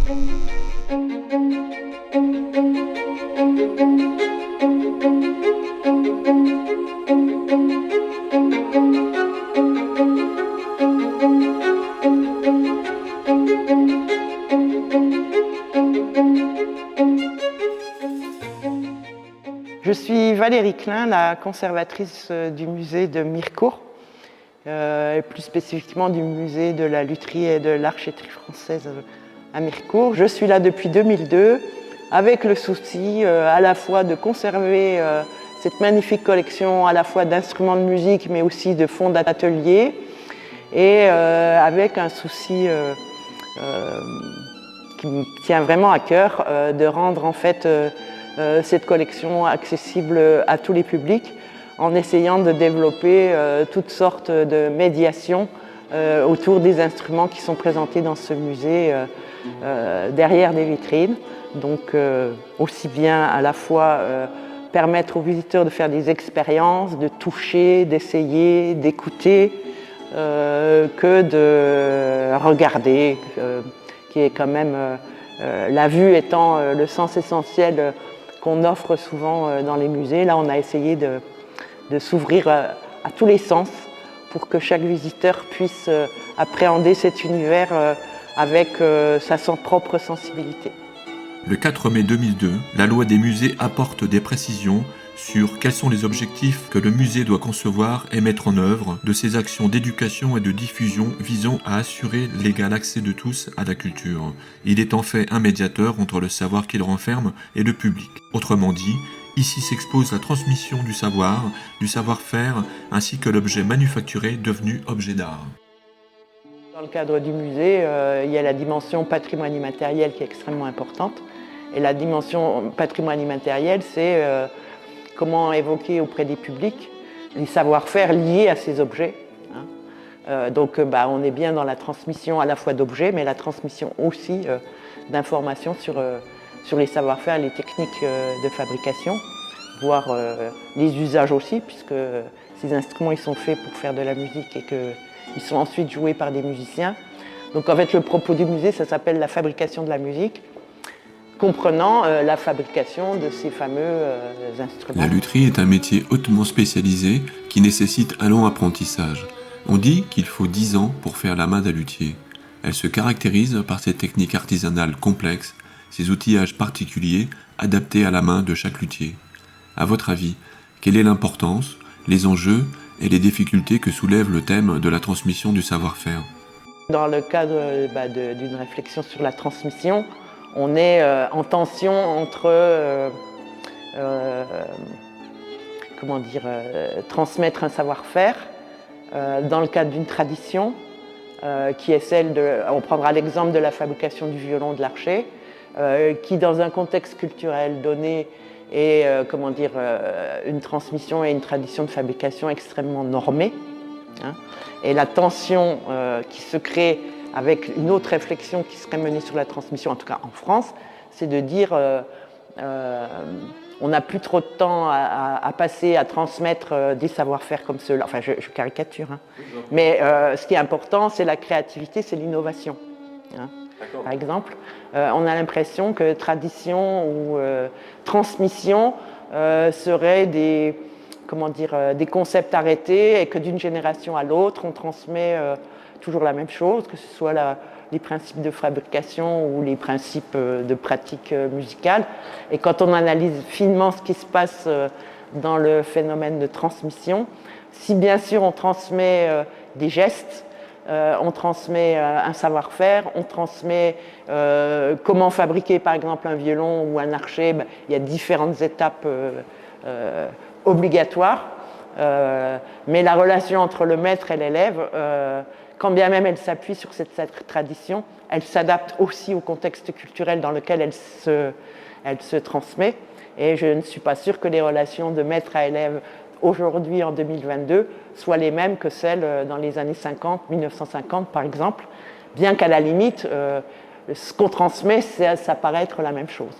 Je suis Valérie Klein, la conservatrice du musée de Mirecourt, et plus spécifiquement du musée de la lutherie et de l'archéterie française à Mirecourt. Je suis là depuis 2002 avec le souci à la fois de conserver cette magnifique collection à la fois d'instruments de musique mais aussi de fonds d'atelier et avec un souci qui me tient vraiment à cœur de rendre en fait cette collection accessible à tous les publics en essayant de développer toutes sortes de médiations autour des instruments qui sont présentés dans ce musée derrière des vitrines. Donc aussi bien à la fois permettre aux visiteurs de faire des expériences, de toucher, d'essayer, d'écouter, que de regarder, qui est quand même la vue étant le sens essentiel qu'on offre souvent dans les musées. Là, on a essayé de s'ouvrir à tous les sens pour que chaque visiteur puisse appréhender cet univers avec sa propre sensibilité. Le 4 mai 2002, la loi des musées apporte des précisions sur quels sont les objectifs que le musée doit concevoir et mettre en œuvre de ses actions d'éducation et de diffusion visant à assurer l'égal accès de tous à la culture. Il est en fait un médiateur entre le savoir qu'il renferme et le public. Autrement dit, ici s'expose la transmission du savoir-faire, ainsi que l'objet manufacturé devenu objet d'art. Dans le cadre du musée, il y a la dimension patrimoine immatériel qui est extrêmement importante. Et la dimension patrimoine immatériel, c'est comment évoquer auprès des publics les savoir-faire liés à ces objets. Donc on est bien dans la transmission à la fois d'objets, mais la transmission aussi d'informations sur les savoir-faire, les techniques de fabrication, voire les usages aussi, puisque ces instruments ils sont faits pour faire de la musique et qu'ils sont ensuite joués par des musiciens. Donc en fait le propos du musée, ça s'appelle la fabrication de la musique, comprenant la fabrication de ces fameux instruments. La lutherie est un métier hautement spécialisé qui nécessite un long apprentissage. On dit qu'il faut 10 ans pour faire la main d'un luthier. Elle se caractérise par ses techniques artisanales complexes, ses outillages particuliers adaptés à la main de chaque luthier. À votre avis, quelle est l'importance, les enjeux et les difficultés que soulève le thème de la transmission du savoir-faire? Dans le cadre d'une réflexion sur la transmission, on est en tension entre transmettre un savoir-faire dans le cadre d'une tradition qui est celle de, on prendra l'exemple de la fabrication du violon de l'archer, qui dans un contexte culturel donné est une transmission et une tradition de fabrication extrêmement normée. Et la tension qui se crée avec une autre réflexion qui serait menée sur la transmission, en tout cas en France, c'est de dire on n'a plus trop de temps à passer à transmettre des savoir-faire comme ceux-là. Enfin, je caricature, mais ce qui est important, c'est la créativité, c'est l'innovation. Par exemple, on a l'impression que tradition ou transmission seraient des concepts arrêtés et que d'une génération à l'autre, on transmet toujours la même chose, que ce soit les principes de fabrication ou les principes de pratique musicale. Et quand on analyse finement ce qui se passe dans le phénomène de transmission, si bien sûr on transmet des gestes, on transmet un savoir-faire, on transmet comment fabriquer par exemple un violon ou un archet, il y a différentes étapes obligatoire, mais la relation entre le maître et l'élève, quand bien même elle s'appuie sur cette tradition, elle s'adapte aussi au contexte culturel dans lequel elle se transmet. Et je ne suis pas sûre que les relations de maître à élève aujourd'hui, en 2022, soient les mêmes que celles dans les années 50, 1950 par exemple, bien qu'à la limite, ce qu'on transmet, ça paraît être la même chose.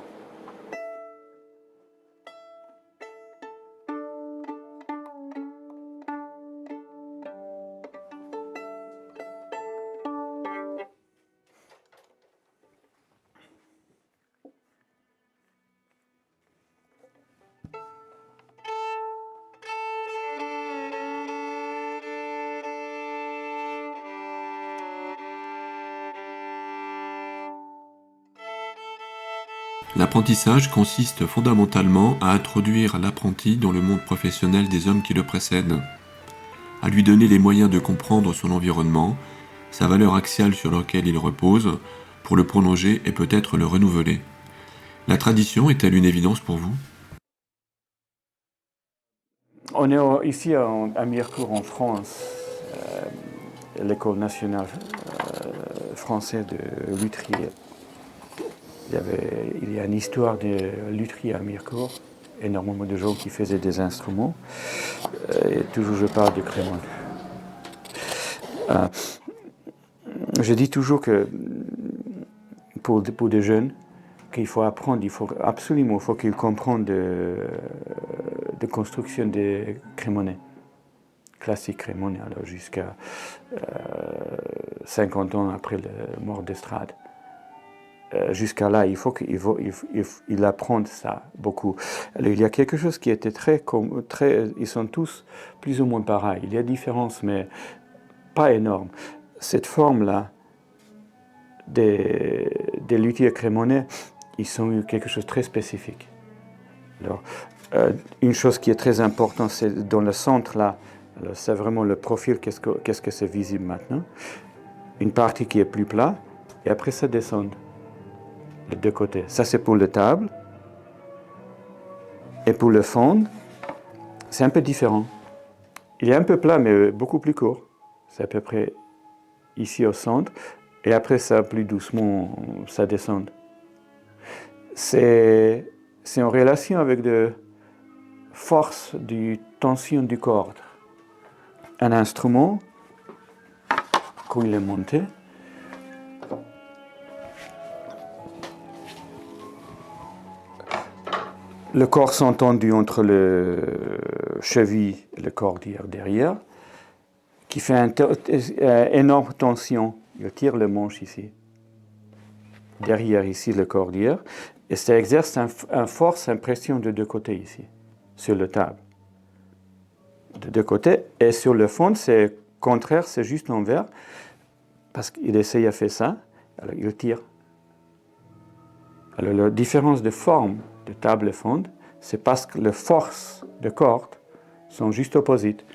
L'apprentissage consiste fondamentalement à introduire l'apprenti dans le monde professionnel des hommes qui le précèdent, à lui donner les moyens de comprendre son environnement, sa valeur axiale sur laquelle il repose, pour le prolonger et peut-être le renouveler. La tradition est-elle une évidence pour vous? On est ici à Mirecourt en France, l'école nationale française de lutherie. Il y a une histoire de lutherie à Mirecourt, énormément de gens qui faisaient des instruments, et toujours je parle de Crémone. Je dis toujours que pour des jeunes, qu'il faut apprendre, il faut qu'ils comprennent de construction des crémonnais, classiques crémonnais, alors jusqu'à 50 ans après la mort d'Estrade. Jusqu'à là, il faut qu'il apprenne ça beaucoup. Alors, il y a quelque chose qui était très, ils sont tous plus ou moins pareils. Il y a différences, mais pas énormes. Cette forme-là des luthiers crémonnais, ils ont eu quelque chose de très spécifique. Alors, une chose qui est très importante, c'est dans le centre là, c'est vraiment le profil, qu'est-ce que c'est visible maintenant. Une partie qui est plus plat, et après ça descend. Les deux côtés. Ça, c'est pour le table. Et pour le fond, c'est un peu différent. Il est un peu plat, mais beaucoup plus court. C'est à peu près ici au centre. Et après ça, plus doucement, ça descend. C'est en relation avec la force de tension du corde. Un instrument, quand il est monté, le corps sont tendus entre le cheville et le cordière derrière, qui fait une énorme tension. Il tire le manche ici. Derrière ici le cordière. Et ça exerce une force, une pression de deux côtés ici, sur la table. De deux côtés. Et sur le fond, c'est contraire, c'est juste l'envers. Parce qu'il essaye de faire ça, alors il tire. Alors la différence de forme de table et fond, c'est parce que les forces de corde sont juste opposites.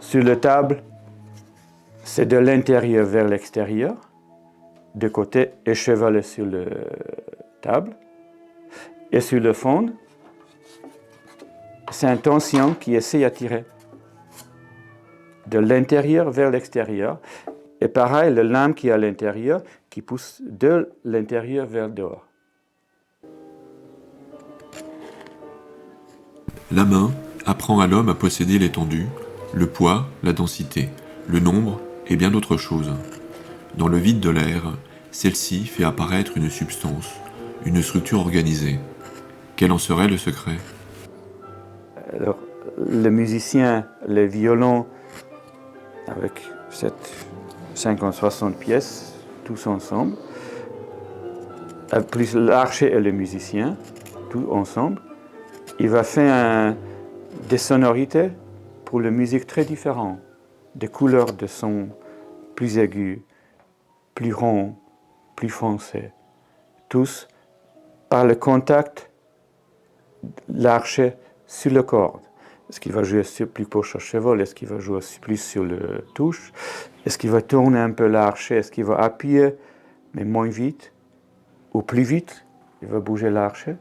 Sur la table, c'est de l'intérieur vers l'extérieur, de côté échevelé sur la table. Et sur le fond, c'est une tension qui essaie de tirer de l'intérieur vers l'extérieur. Et pareil, la lame qui est à l'intérieur, qui pousse de l'intérieur vers dehors. La main apprend à l'homme à posséder l'étendue, le poids, la densité, le nombre et bien d'autres choses. Dans le vide de l'air, celle-ci fait apparaître une substance, une structure organisée. Quel en serait le secret? Alors, le musicien, le violon, avec cette 50-60 pièces, tous ensemble, plus l'archer et le musicien, tous ensemble, il va faire des sonorités pour la musique très différentes, des couleurs de sons plus aigus, plus ronds, plus foncés, tous par le contact de l'archer sur la corde. Est-ce qu'il va jouer plus proche au cheval? Est-ce qu'il va jouer plus sur le touche? Est-ce qu'il va tourner un peu l'archer? Est-ce qu'il va appuyer, mais moins vite, ou plus vite? Il va bouger l'archer.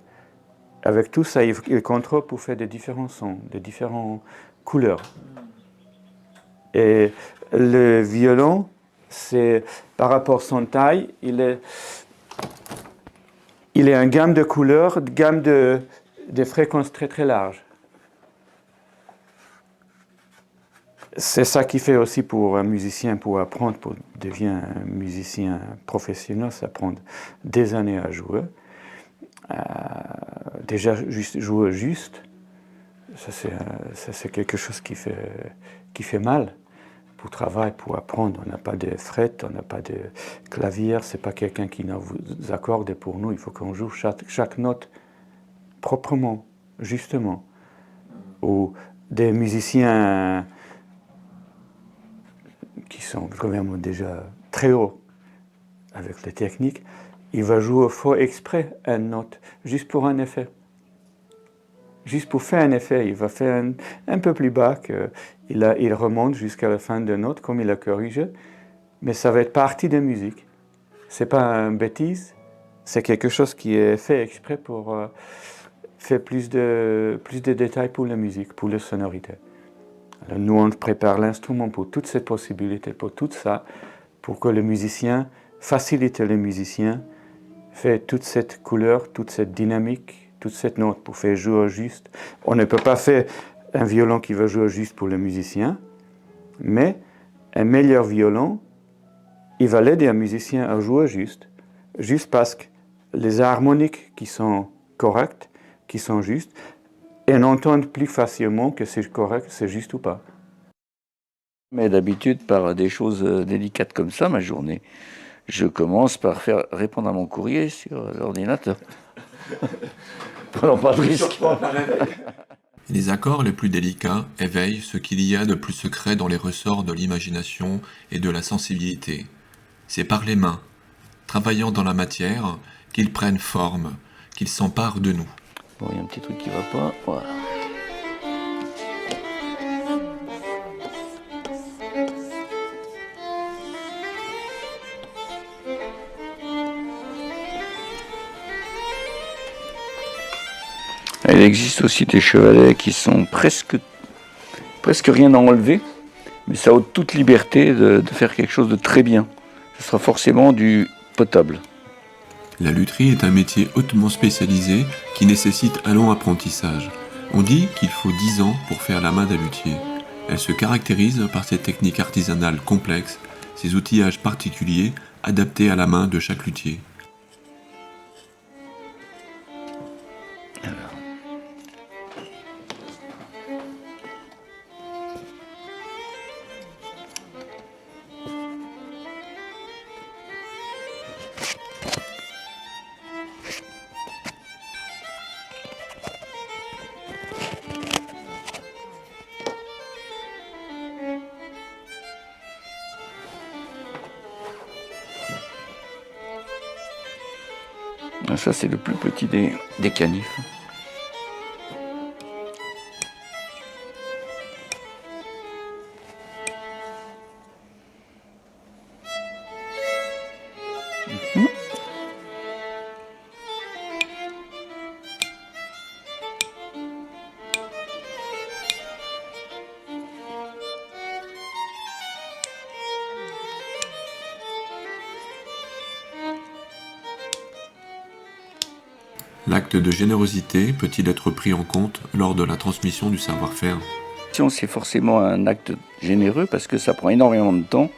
Avec tout ça, il contrôle pour faire des différents sons, des différentes couleurs. Et le violon, c'est par rapport à son taille, il est une gamme de couleurs, une gamme de fréquences très très large. C'est ça qui fait aussi pour un musicien, pour apprendre, pour devenir un musicien professionnel, ça prend des années à jouer. Déjà, jouer juste, ça c'est quelque chose qui fait mal pour travailler, pour apprendre. On n'a pas de frettes, on n'a pas de clavier, c'est pas quelqu'un qui nous accorde pour nous. Il faut qu'on joue chaque note proprement, justement. Ou des musiciens qui sont vraiment déjà très hauts avec les techniques, il va jouer faux exprès une note, juste pour un effet. Juste pour faire un effet, il va faire un peu plus bas, il remonte jusqu'à la fin de note comme il a corrigé, mais ça va être partie de la musique. C'est pas une bêtise, c'est quelque chose qui est fait exprès pour faire plus de détails pour la musique, pour la sonorité. Alors nous, on prépare l'instrument pour toutes ces possibilités, pour tout ça, pour que le musicien facilite le musicien, fait toute cette couleur, toute cette dynamique, toute cette note pour faire jouer juste. On ne peut pas faire un violon qui va jouer juste pour le musicien, mais un meilleur violon, il va l'aider un musicien à jouer juste parce que les harmoniques qui sont correctes, qui sont justes, et on entend plus facilement que c'est correct, c'est juste ou pas. Mais d'habitude, par des choses délicates comme ça, ma journée, je commence par faire répondre à mon courrier sur l'ordinateur. Prenons pas de risque. Les accords les plus délicats éveillent ce qu'il y a de plus secret dans les ressorts de l'imagination et de la sensibilité. C'est par les mains, travaillant dans la matière, qu'ils prennent forme, qu'ils s'emparent de nous. Bon, il y a un petit truc qui va pas. Voilà. Il existe aussi des chevalets qui sont presque rien à enlever, mais ça ôte toute liberté de faire quelque chose de très bien. Ce sera forcément du potable. La lutherie est un métier hautement spécialisé qui nécessite un long apprentissage. On dit qu'il faut 10 ans pour faire la main d'un luthier. Elle se caractérise par ses techniques artisanales complexes, ses outillages particuliers adaptés à la main de chaque luthier. Ça, c'est le plus petit des canifs. L'acte de générosité peut-il être pris en compte lors de la transmission du savoir-faire ? C'est forcément un acte généreux parce que ça prend énormément de temps.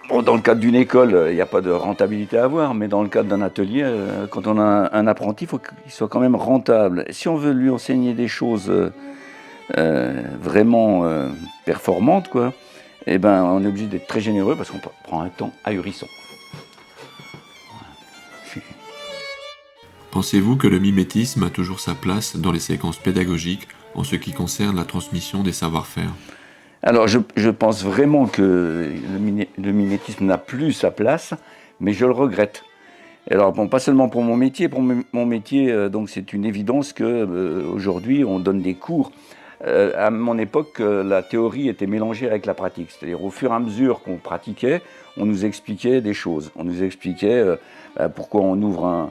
Bon, dans le cadre d'une école, il n'y a pas de rentabilité à avoir, mais dans le cadre d'un atelier, quand on a un apprenti, il faut qu'il soit quand même rentable. Si on veut lui enseigner des choses vraiment performantes, quoi, eh ben, on est obligé d'être très généreux parce qu'on prend un temps ahurissant. Pensez-vous que le mimétisme a toujours sa place dans les séquences pédagogiques en ce qui concerne la transmission des savoir-faire ? Alors je pense vraiment que le mimétisme n'a plus sa place, mais je le regrette. Alors bon, pas seulement pour mon métier, donc c'est une évidence que aujourd'hui on donne des cours. À mon époque, la théorie était mélangée avec la pratique, c'est-à-dire au fur et à mesure qu'on pratiquait, on nous expliquait des choses. On nous expliquait pourquoi on ouvre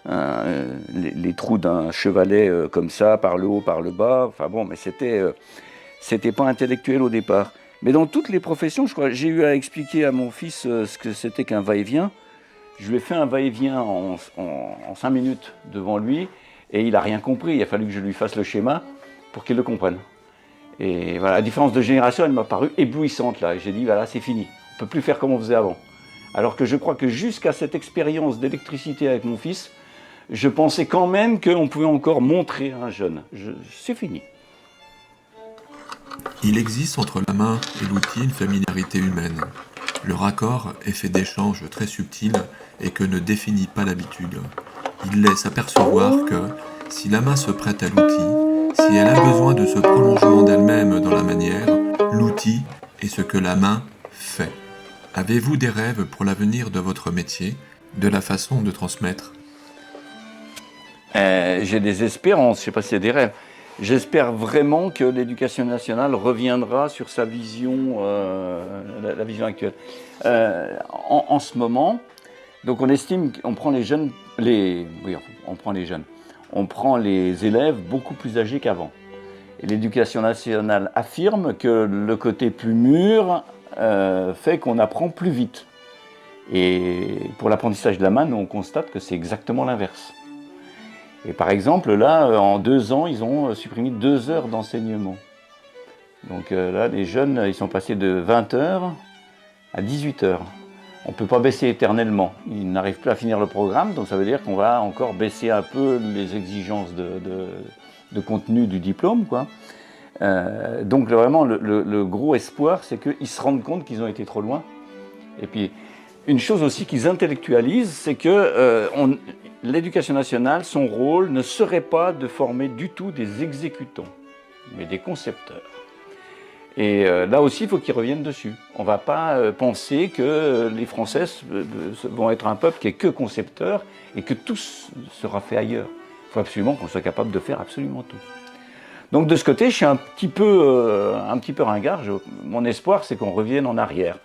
les trous d'un chevalet comme ça, par le haut, par le bas. Enfin bon, mais c'était pas intellectuel au départ. Mais dans toutes les professions, je crois, j'ai eu à expliquer à mon fils ce que c'était qu'un va-et-vient. Je lui ai fait un va-et-vient en 5 minutes devant lui, et il n'a rien compris. Il a fallu que je lui fasse le schéma pour qu'il le comprenne. Et voilà, la différence de génération, elle m'a paru éblouissante là. Et j'ai dit, voilà, c'est fini. On ne peut plus faire comme on faisait avant. Alors que je crois que jusqu'à cette expérience d'électricité avec mon fils, je pensais quand même qu'on pouvait encore montrer à un jeune. C'est fini. Il existe entre la main et l'outil une familiarité humaine. Le raccord est fait d'échanges très subtils et que ne définit pas l'habitude. Il laisse apercevoir que, si la main se prête à l'outil, si elle a besoin de ce prolongement d'elle-même dans la manière, l'outil est ce que la main fait. Avez-vous des rêves pour l'avenir de votre métier ? de la façon de transmettre? J'ai des espérances, je ne sais pas s'il y a des rêves. J'espère vraiment que l'éducation nationale reviendra sur sa vision, la vision actuelle. En ce moment, donc on estime qu'on prend les jeunes, on prend les élèves beaucoup plus âgés qu'avant. Et l'éducation nationale affirme que le côté plus mûr fait qu'on apprend plus vite. Et pour l'apprentissage de la main, nous, on constate que c'est exactement l'inverse. Et par exemple, là, en 2 ans, ils ont supprimé 2 heures d'enseignement. Donc là, les jeunes, ils sont passés de 20 heures à 18 heures. On ne peut pas baisser éternellement. Ils n'arrivent plus à finir le programme, donc ça veut dire qu'on va encore baisser un peu les exigences de contenu du diplôme, quoi. Donc vraiment, le gros espoir, c'est qu'ils se rendent compte qu'ils ont été trop loin. Et puis, une chose aussi qu'ils intellectualisent, c'est que l'éducation nationale, son rôle ne serait pas de former du tout des exécutants, mais des concepteurs. Et là aussi, il faut qu'ils reviennent dessus. On ne va pas penser que les Français vont être un peuple qui est que concepteur et que tout sera fait ailleurs. Il faut absolument qu'on soit capable de faire absolument tout. Donc de ce côté, je suis un petit peu ringard. Mon espoir, c'est qu'on revienne en arrière.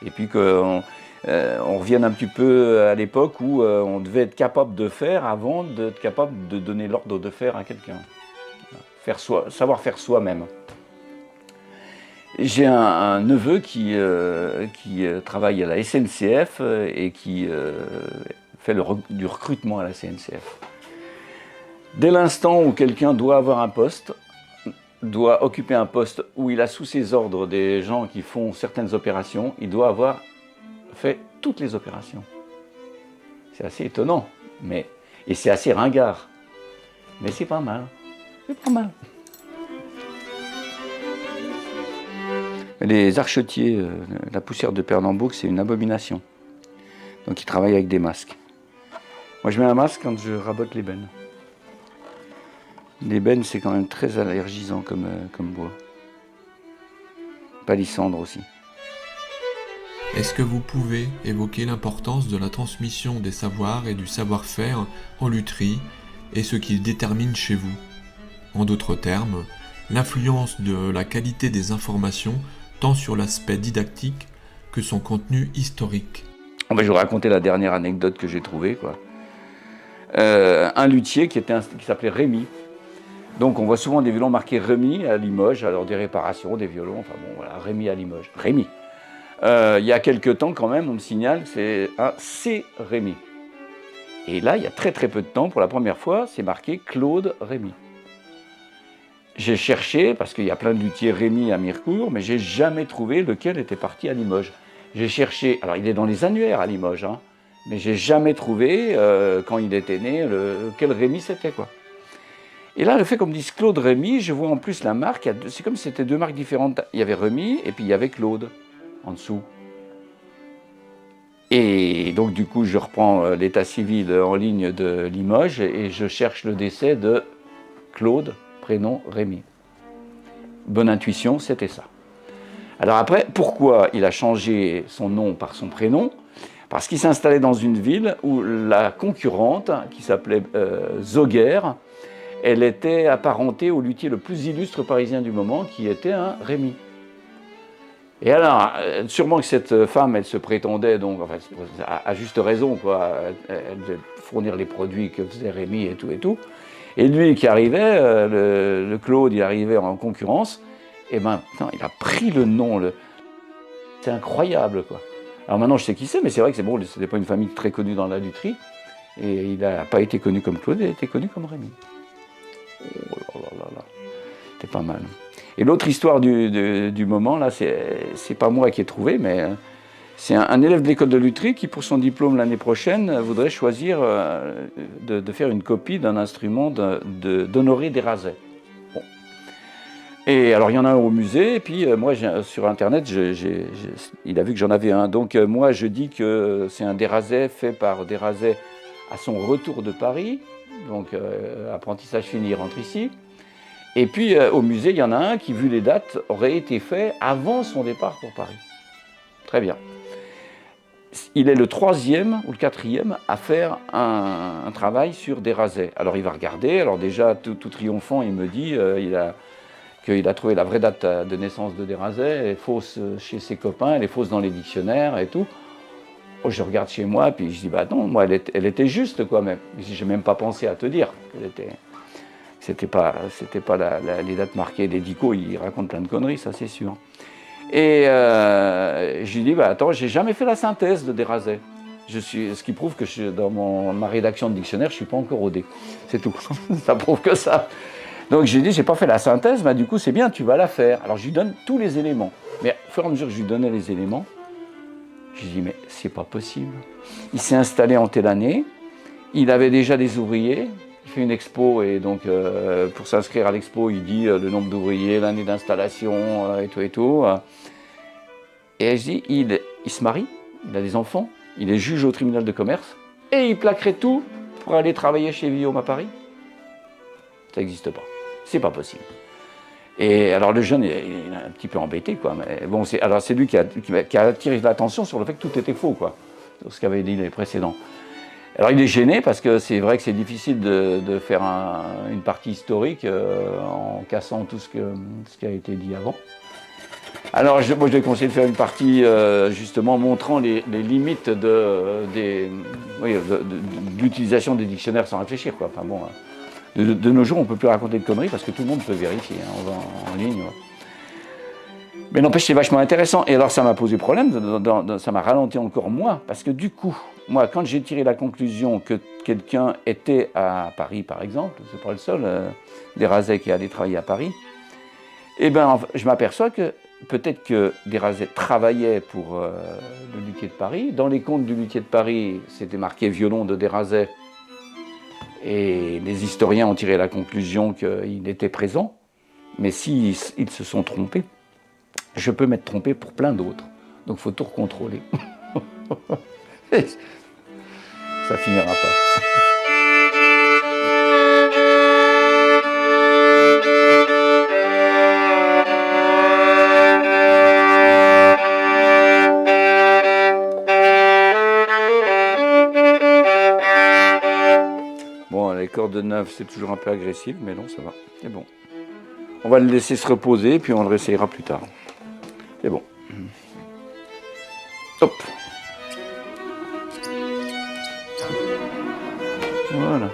Et puis qu'on revienne un petit peu à l'époque où on devait être capable de faire avant d'être capable de donner l'ordre de faire à quelqu'un. Savoir faire soi-même. J'ai un neveu qui travaille à la SNCF et qui fait du recrutement à la SNCF. Dès l'instant où quelqu'un doit avoir un poste, doit occuper un poste où il a sous ses ordres des gens qui font certaines opérations, il doit avoir fait toutes les opérations. C'est assez étonnant, et c'est assez ringard. Mais c'est pas mal. C'est pas mal. Les archetiers, la poussière de Pernambouc, c'est une abomination. Donc ils travaillent avec des masques. Moi je mets un masque quand je rabote l'ébène. L'ébène, c'est quand même très allergisant comme bois. Palissandre aussi. Est-ce que vous pouvez évoquer l'importance de la transmission des savoirs et du savoir-faire en lutherie et ce qui détermine chez vous? En d'autres termes, l'influence de la qualité des informations tant sur l'aspect didactique que son contenu historique. Je vais vous raconter la dernière anecdote que j'ai trouvée, quoi. Un luthier qui s'appelait Rémy. Donc on voit souvent des violons marqués Rémy à Limoges, alors des réparations, des violons, enfin bon voilà, Rémy à Limoges. Rémy. Il y a quelques temps quand même, on me signale, c'est un C. Rémy. Et là, il y a très très peu de temps, pour la première fois, c'est marqué Claude Rémy. J'ai cherché, parce qu'il y a plein de luthiers Rémy à Mirecourt, mais j'ai jamais trouvé lequel était parti à Limoges. J'ai cherché, alors il est dans les annuaires à Limoges, hein, mais j'ai jamais trouvé, quand il était né, quel Rémy c'était, quoi. Et là, le fait qu'on me dise Claude Rémy, je vois en plus la marque, c'est comme si c'était 2 marques différentes. Il y avait Rémy et puis il y avait Claude en dessous. Et donc du coup, je reprends l'état civil en ligne de Limoges et je cherche le décès de Claude, prénom Rémy. Bonne intuition, c'était ça. Alors après, pourquoi il a changé son nom par son prénom? Parce qu'il s'installait dans une ville où la concurrente, qui s'appelait Zoguer, elle était apparentée au luthier le plus illustre parisien du moment, qui était un Rémy. Et alors, sûrement que cette femme, elle se prétendait, donc, enfin, à juste raison, quoi, elle devait fournir les produits que faisait Rémy et tout et tout. Et lui qui arrivait, le Claude, il arrivait en concurrence, et ben, putain, il a pris le nom. C'est incroyable, quoi. Alors maintenant, je sais qui c'est, mais c'est vrai que c'est bon, c'était pas une famille très connue dans la lutherie, et il n'a pas été connu comme Claude, il a été connu comme Rémy. Oh là là là, c'était pas mal. Et l'autre histoire du moment, là, c'est pas moi qui ai trouvé, mais c'est un élève de l'école de lutherie qui, pour son diplôme l'année prochaine, voudrait choisir de faire une copie d'un instrument d'Honoré Desrasiers. Bon. Et alors, il y en a un au musée, et puis moi, sur Internet, il a vu que j'en avais un. Donc, moi, je dis que c'est un Desrasiers fait par Desrasiers à son retour de Paris. Donc, apprentissage fini, il rentre ici. Et puis, au musée, il y en a un qui, vu les dates, aurait été fait avant son départ pour Paris. Très bien. il est le 3e ou le 4e à faire un travail sur des rasets. Alors il va regarder, alors déjà tout triomphant, il me dit qu'il a trouvé la vraie date de naissance de Desrasets, elle est fausse chez ses copains, elle est fausse dans les dictionnaires et tout. Oh, je regarde chez moi, puis je dis, bah non, moi elle était juste quoi même. J'ai même pas pensé à te dire qu'elle était... C'était pas les dates marquées, les dicos, ils racontent plein de conneries, ça c'est sûr. Et je lui dis, bah attends, j'ai jamais fait la synthèse de Desrasets. Ce qui prouve que dans ma rédaction de dictionnaire, je suis pas encore rodé. C'est tout. Ça prouve que ça. Donc j'ai dit, j'ai pas fait la synthèse, mais du coup c'est bien, tu vas la faire. Alors je lui donne tous les éléments. Mais au fur et à mesure que je lui donnais les éléments, je lui dis, mais c'est pas possible. Il s'est installé en telle année, il avait déjà des ouvriers, il fait une expo et donc pour s'inscrire à l'expo, il dit le nombre d'ouvriers, l'année d'installation et tout et tout. Et je dis, il se marie, il a des enfants, il est juge au tribunal de commerce et il plaquerait tout pour aller travailler chez Vuillaume à Paris. Ça n'existe pas. C'est pas possible. Et alors le jeune, il est un petit peu embêté, quoi. Mais bon, c'est lui qui a attiré l'attention sur le fait que tout était faux, quoi, sur ce qu'avaient dit les précédents. Alors il est gêné parce que c'est vrai que c'est difficile de faire une partie historique en cassant tout ce qui a été dit avant. Alors moi je lui ai conseillé de faire une partie justement montrant les limites de l'utilisation des dictionnaires sans réfléchir, quoi. Enfin bon. De nos jours, on ne peut plus raconter de conneries parce que tout le monde peut vérifier, hein, on va en ligne. Ouais. Mais n'empêche, c'est vachement intéressant. Et alors, ça m'a posé problème, ça m'a ralenti encore moins, parce que du coup, moi, quand j'ai tiré la conclusion que quelqu'un était à Paris, par exemple, c'est pas le seul, Desrasets qui allait travailler à Paris, eh ben, je m'aperçois que peut-être que Desrasets travaillait pour le luthier de Paris. Dans les comptes du luthier de Paris, c'était marqué violon de Desrasets. Et les historiens ont tiré la conclusion qu'il était présent. Mais s'ils se sont trompés, je peux m'être trompé pour plein d'autres. Donc il faut tout recontrôler. Ça finira pas. Bon, les cordes de 9, c'est toujours un peu agressif, mais non, ça va. C'est bon. On va le laisser se reposer, puis on le réessayera plus tard. C'est bon. Hop. Voilà.